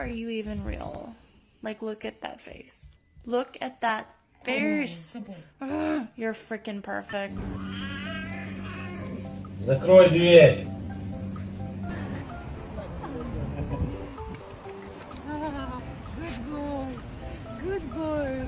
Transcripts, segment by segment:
are you even real? Like, look at that face. Look at that face. Ugh, you're freaking perfect. Закрой дверь. Good boy. Good boy.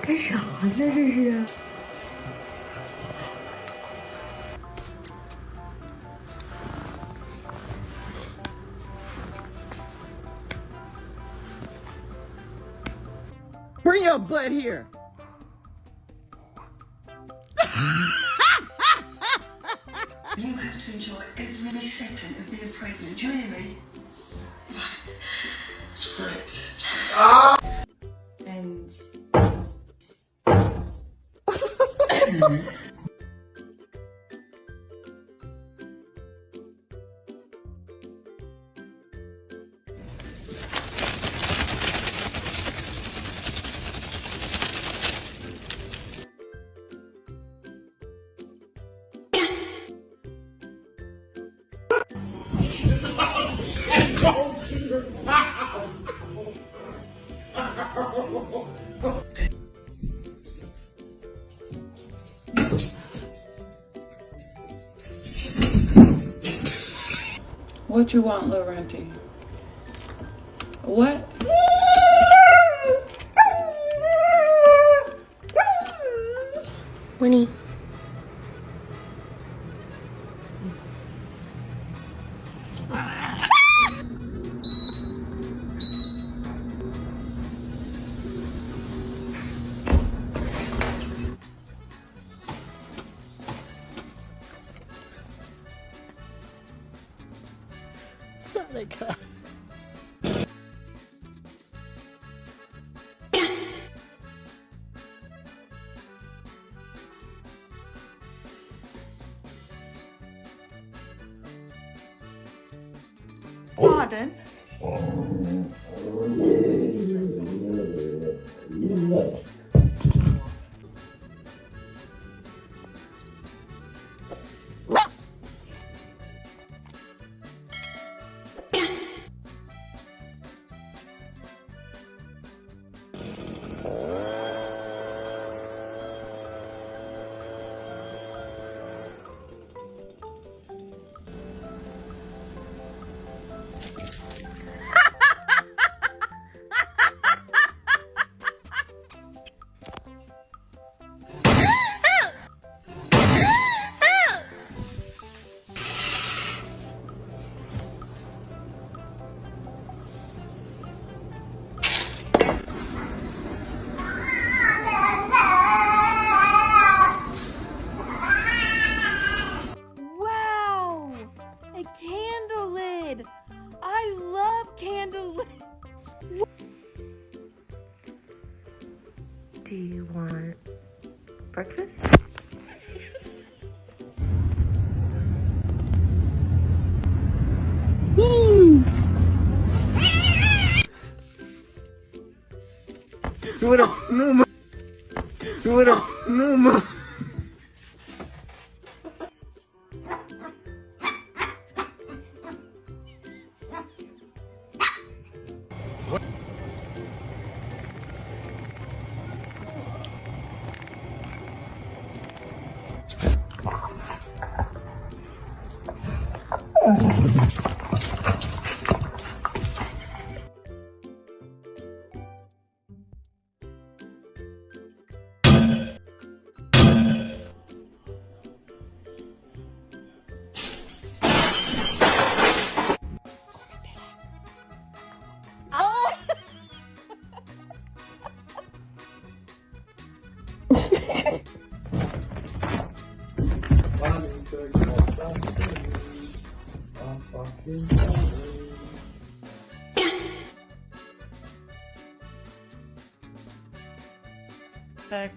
干啥呢？这是。Bring your butt here. You have to enjoy every second of the appraisal. Do you hear me? Right. And... What you want, Lil Renty? What? Winnie. Seneca. Pardon? I love candle lid. Do you want breakfast? No, Back.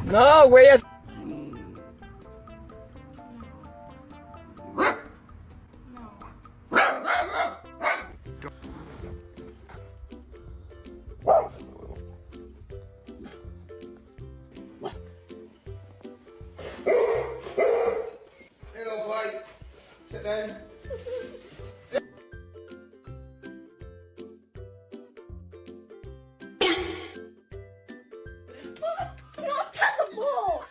No, wait. Hello, boy. Sit down. Not terrible.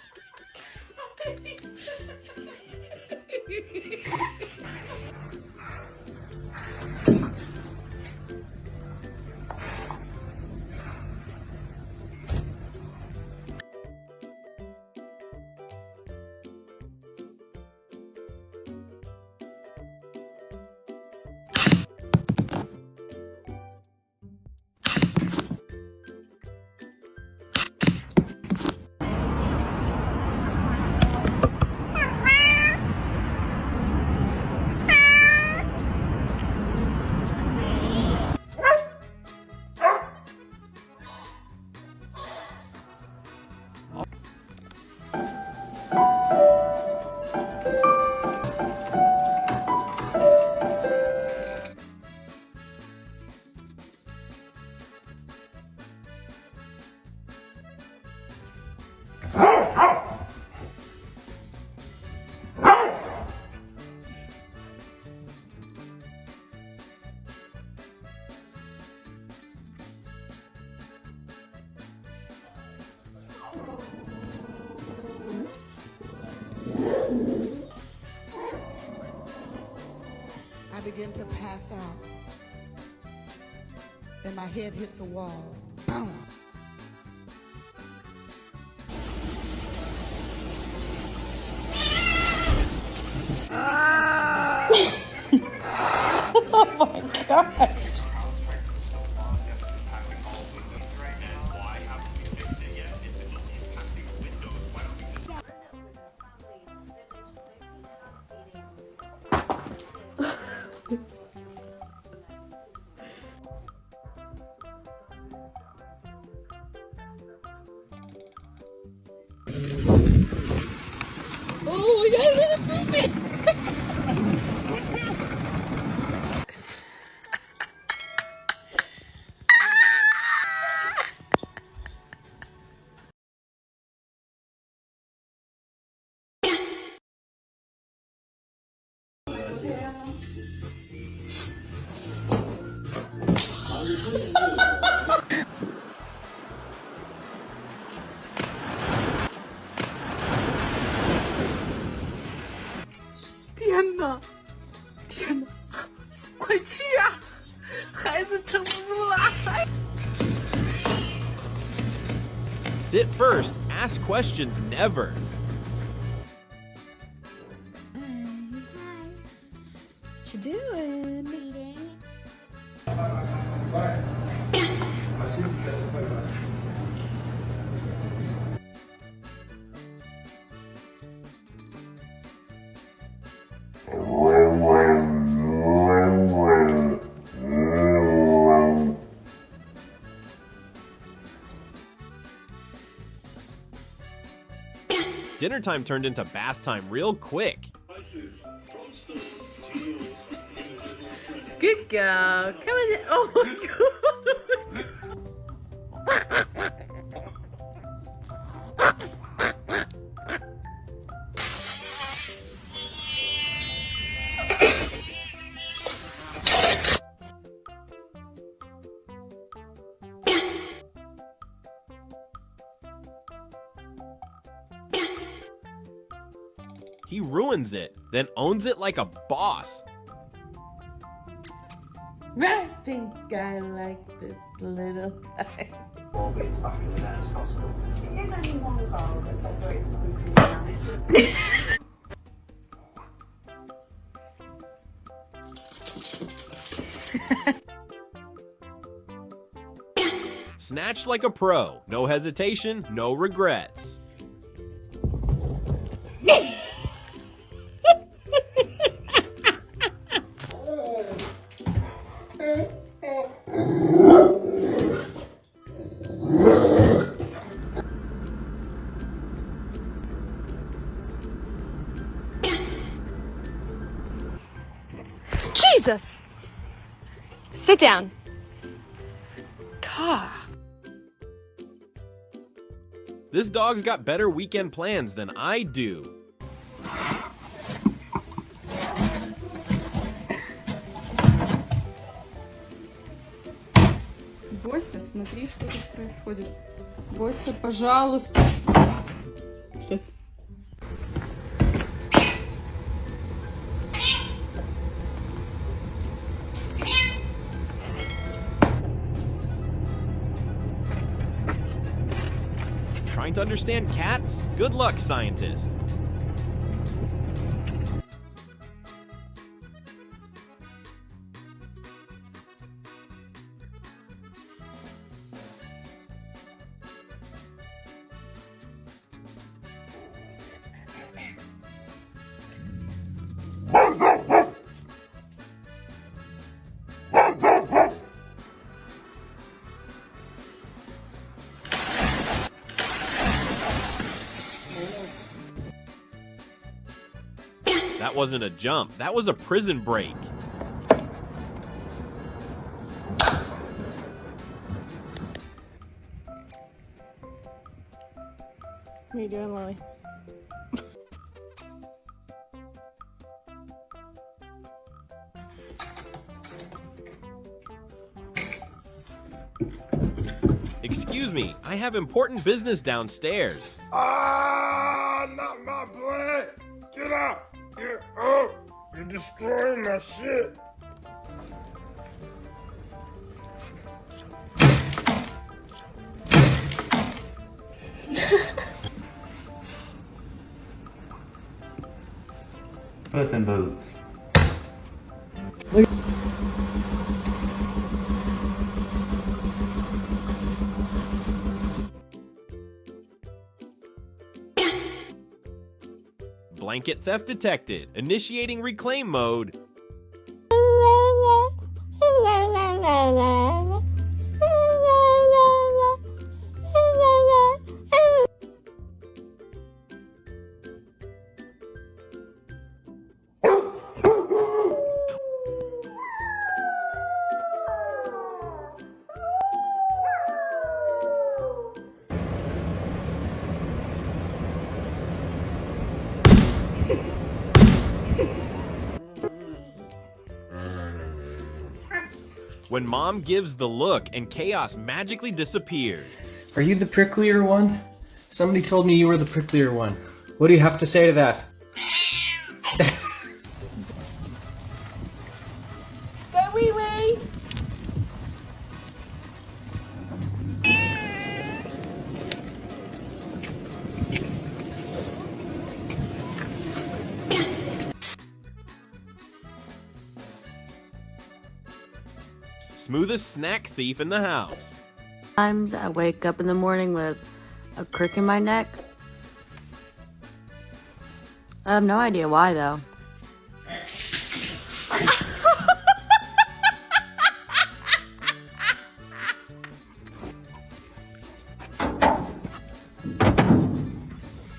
I began to pass out. Then my head hit the wall. Boom. Oh my gosh. Oh, we got another movement. Sit first, ask questions never. What you doing? Reading. Dinner time turned into bath time real quick. Good girl. Come in. Oh my god. He ruins it, then owns it like a boss. I think I like this little guy. Snatched like a pro, no hesitation, no regrets. Jesus. Sit down. God. This dog's got better weekend plans than I do. Бойся, смотри, что тут происходит. Бойся, пожалуйста. Сейчас. Trying to understand cats? Good luck, scientist. That wasn't a jump, that was a prison break. What are you doing, Lily? Excuse me, I have important business downstairs. Ah, not my blood. Get out. Get out. You're destroying my shit. Puss in Boots. Blanket theft detected. Initiating reclaim mode. When mom gives the look and chaos magically disappeared. Are you the pricklier one? Somebody told me you were the pricklier one. What do you have to say to that? Go wee wee. Smoothest snack thief in the house. Sometimes I wake up in the morning with a crick in my neck. I have no idea why though.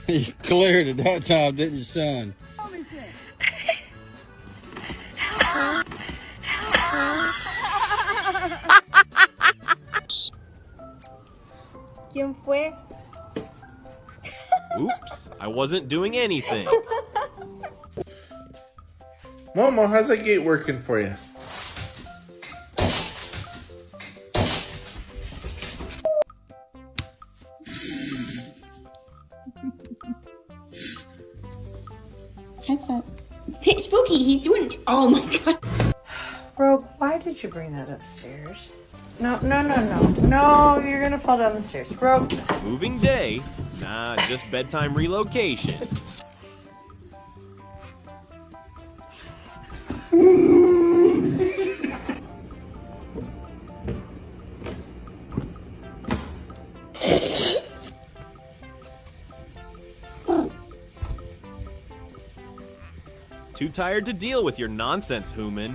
You cleared it that time, didn't you, son? ¿Quién fue? Oops, I wasn't doing anything. Momo, how's that gate working for you? High five. Hey, Spooky, he's doing it. Oh my god. Rogue, why did you bring that upstairs? No, you're gonna fall down the stairs. Rogue. Moving day? Nah, just bedtime relocation. Too tired to deal with your nonsense, human.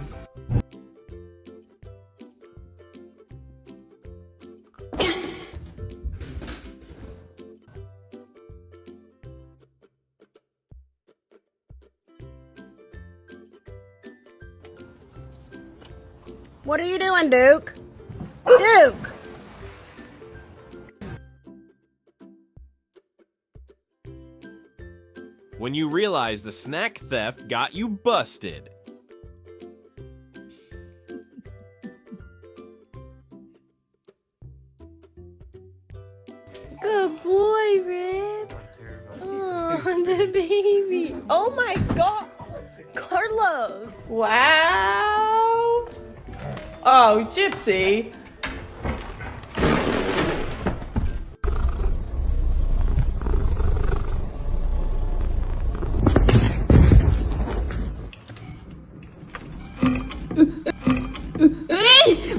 What are you doing, Duke? Duke! When you realize the snack theft got you busted. Good boy, Rip. Oh, the baby. Oh my God. Carlos. Wow. Oh, Gypsy.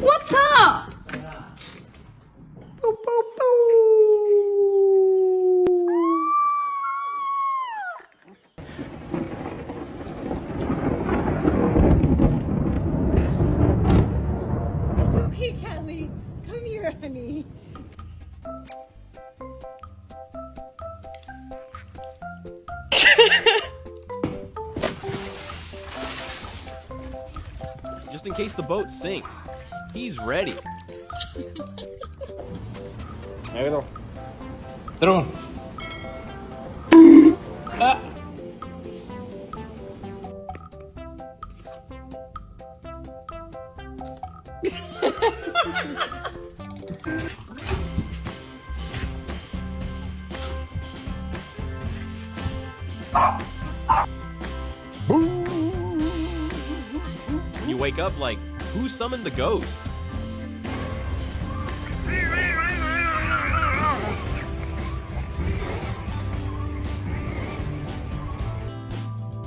What's up? It's okay, Kelly. Come here, honey. Just in case the boat sinks. He's ready. Pero When you wake up like, who summoned the ghost?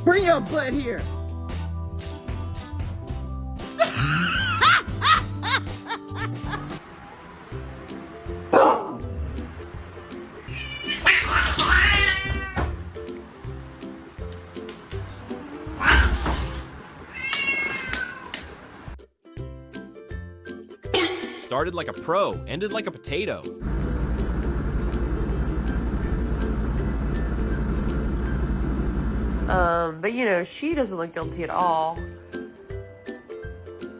Bring your butt here. Started like a pro, ended like a potato. But you know, she doesn't look guilty at all.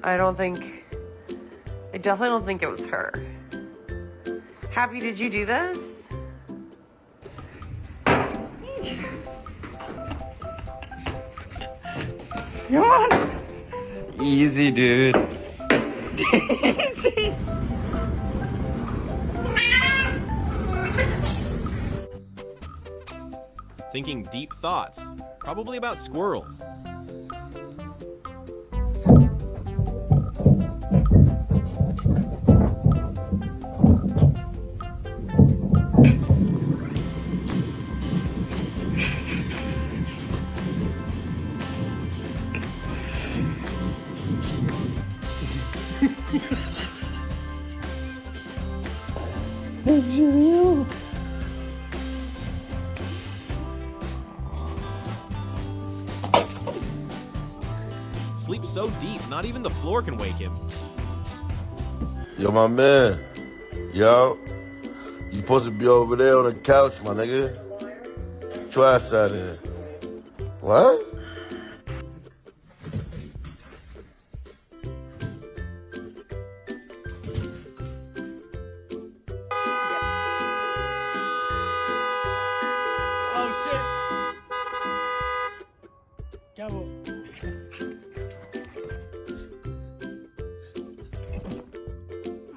I definitely don't think it was her. Happy, did you do this? Come on. Easy, dude. Easy. Thinking deep thoughts, probably about squirrels. Sleeps so deep, not even the floor can wake him. Yo, my man. Yo. You supposed to be over there on the couch, my nigga. Try side in. What?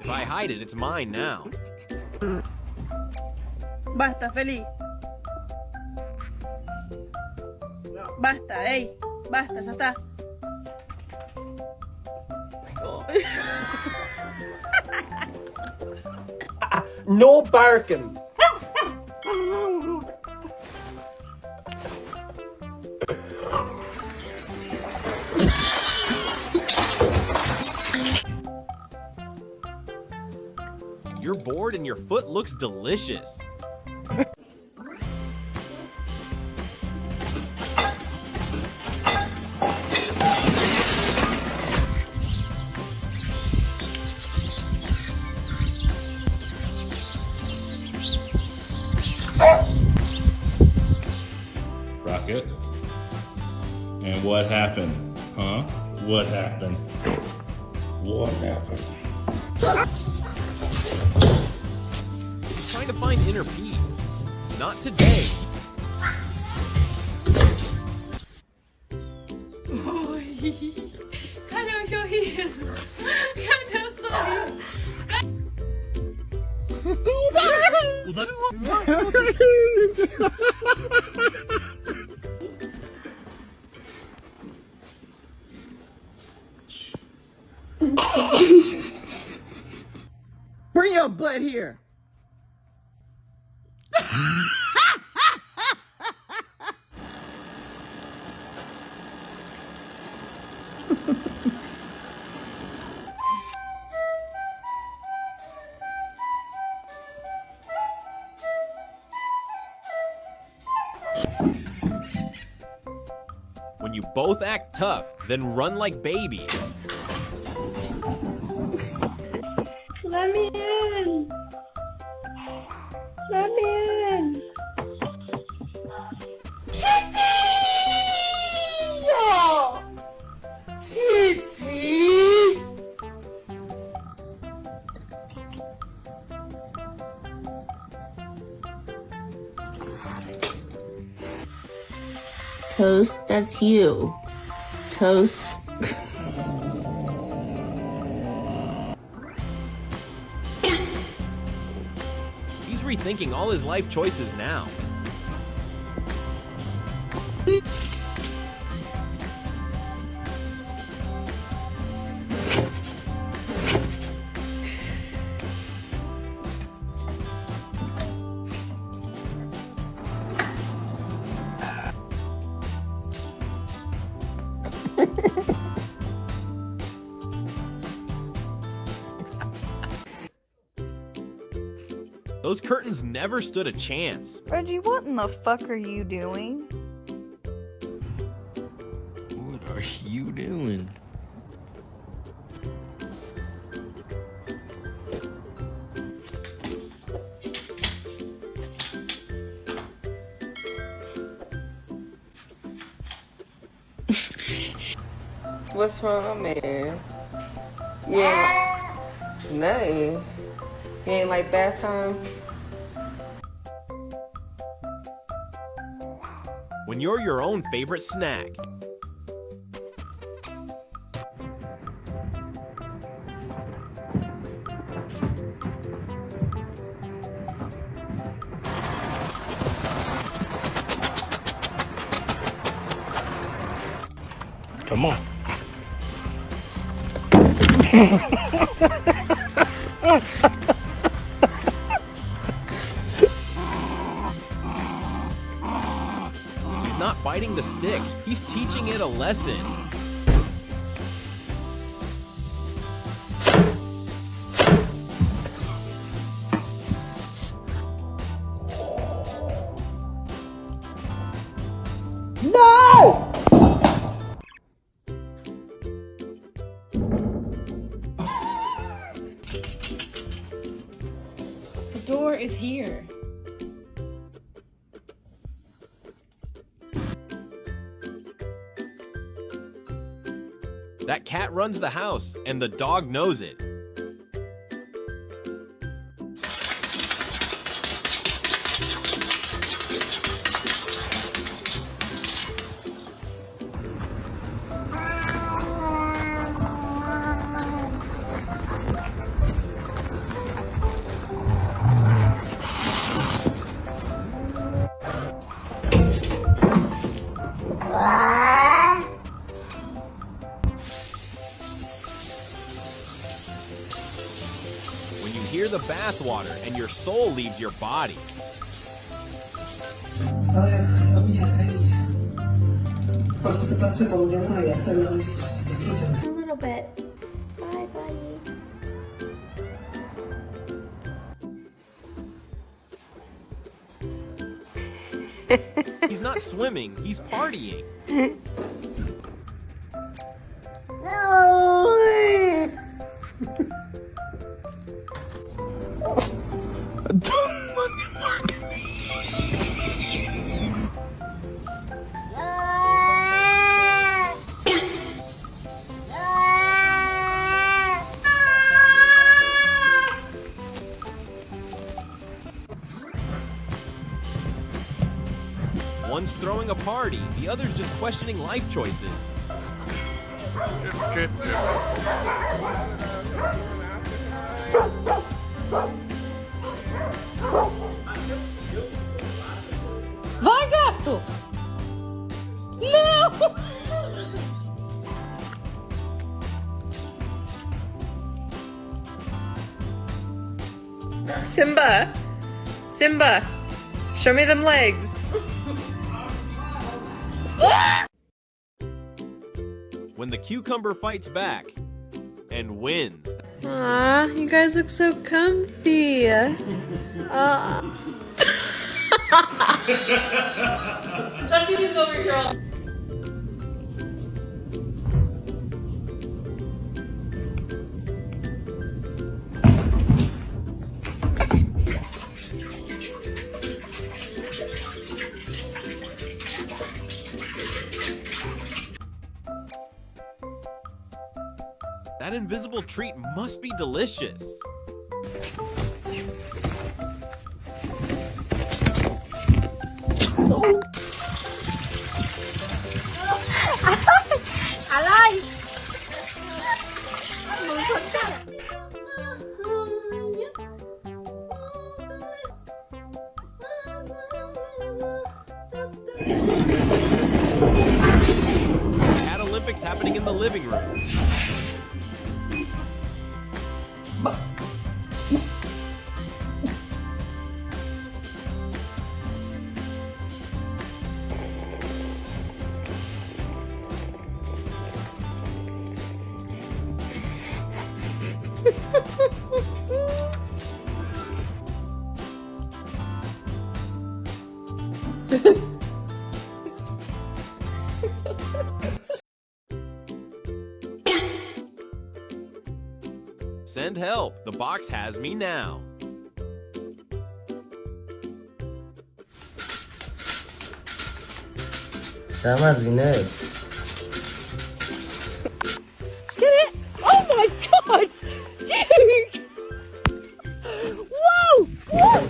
If I hide it, it's mine now. Basta, Feli. Basta, ey. Basta, ya está. No barking. You're bored and your foot looks delicious. Rocket. And what happened? Huh? What happened? What happened? He's trying to find inner peace. Not today. 가장 쇼히했어. 가장 소리. Bring your butt here. When you both act tough, then run like babies. Let me in. Let me in. Toast, that's you. Toast. He's rethinking all his life choices now. Those curtains never stood a chance. Reggie, what in the fuck are you doing? What are you doing? What's wrong, man? Yeah. Nothing. You ain't like bath time? When you're your own favorite snack. Come on. He's not biting the stick. He's teaching it a lesson. No! The door is here. That cat runs the house, and the dog knows it. When you hear the bathwater and your soul leaves your body. A little bit. Bye, buddy. He's not swimming, he's partying. Don't fucking look at me. throwing a party, the other's just questioning life choices. Drip, drip, drip. Vai, gato! Não! Simba! Simba! Show me them legs! When the cucumber fights back and wins. Aw, you guys look so comfy. Something's over, girl. That invisible treat must be delicious. Alive! Cat Olympics happening in the living room. Send help. The box has me now. Sama Zineb. Get it? Oh my god! Dude! Whoa! Whoa!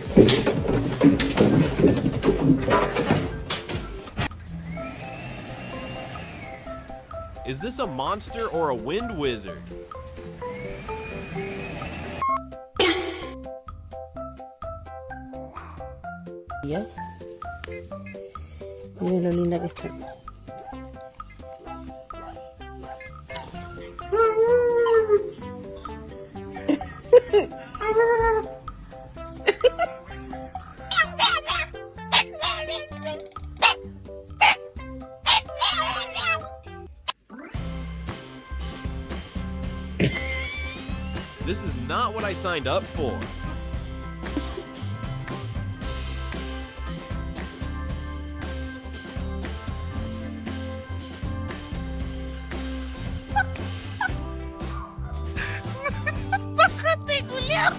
Is this a monster or a wind wizard? Miren lo linda que está. This is not what I signed up for. ¡Bájate, Julián!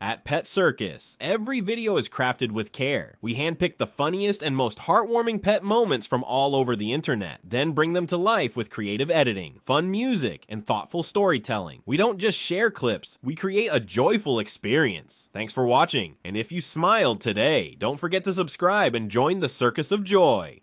At Pet Circus, every video is crafted with care. We handpick the funniest and most heartwarming pet moments from all over the internet, then bring them to life with creative editing, fun music, and thoughtful storytelling. We don't just share clips, we create a joyful experience. Thanks for watching, and if you smiled today, don't forget to subscribe and join the Circus of Joy.